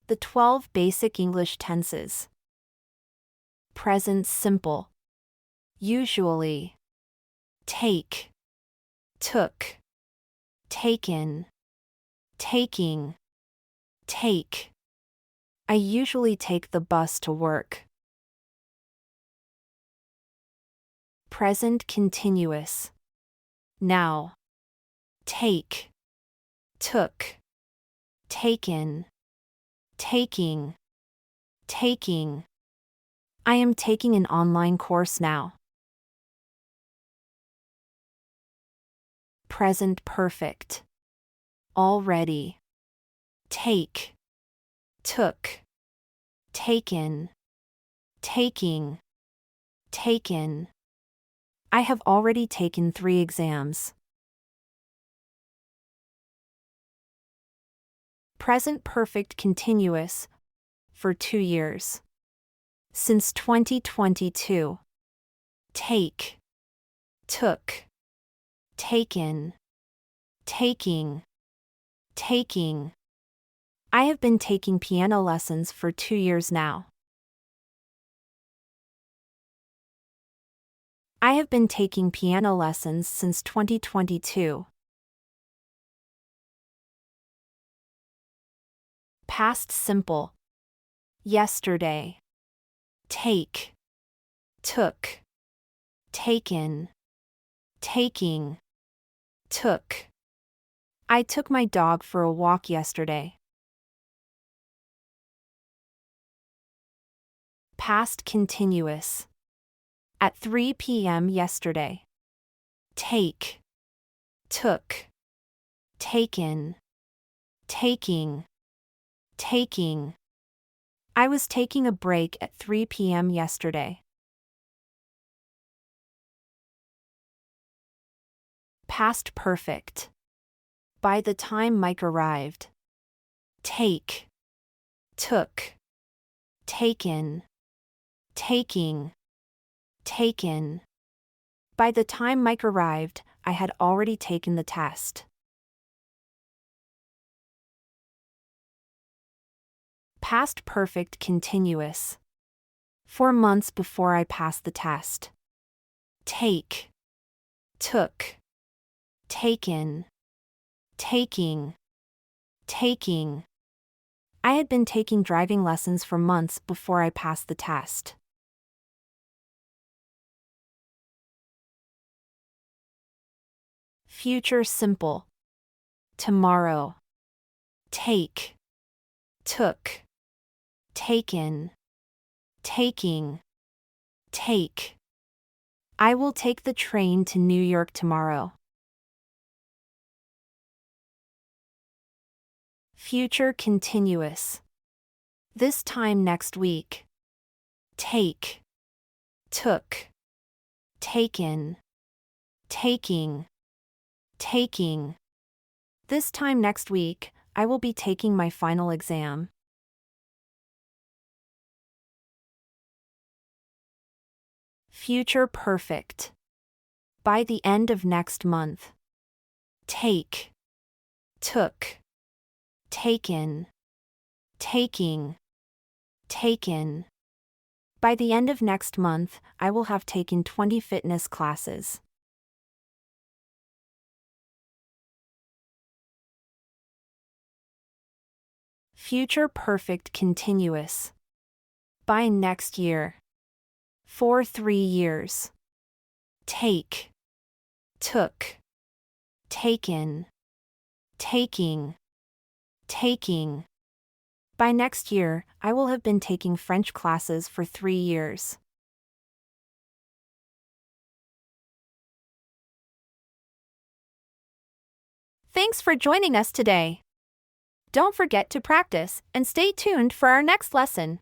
The 12 basic English tenses. Present simple. Usually. Take. Took. Taken. Taking. Take. I usually take the bus to work. Present continuous. Now. Take. Took. Taken. Taking. Taking. I am taking an online course now. Present perfect. Already. Take. Took. Taken. Taking. Taken. I have already taken 3 exams. Present perfect continuous. For 2 years. Since 2022. Take. Took. Taken. Taking. Taking. I have been taking piano lessons for 2 years now. I have been taking piano lessons since 2022. Past simple. Yesterday. Take. Took. Taken. Taking. Took. I took my dog for a walk yesterday. Past continuous. At 3 p.m. yesterday. Take. Took. Taken. Taking. Taking. I was taking a break at 3 p.m. yesterday. Past perfect. By the time Mike arrived. Take. Took. Taken. Taking. Taken. By the time Mike arrived, I had already taken the test. Past perfect continuous. 4 months before I passed the test. Take. Took. Taken. Taking. Taking. I had been taking driving lessons for months before I passed the test. Future simple. Tomorrow. Take. Took. Taken. Taking. Take. I will take the train to New York tomorrow. Future continuous. This time next week. Take. Took. Taken. Taking. Taking. This time next week, I will be taking my final exam. Future perfect. By the end of next month. Take. Took. Taken. Taking. Taken. By the end of next month, I will have taken 20 fitness classes. Future perfect continuous. By next year. For 3 years. Take. Took. Taken. Taking. Taking. By next year, I will have been taking French classes for 3 years. Thanks for joining us today. Don't forget to practice and stay tuned for our next lesson.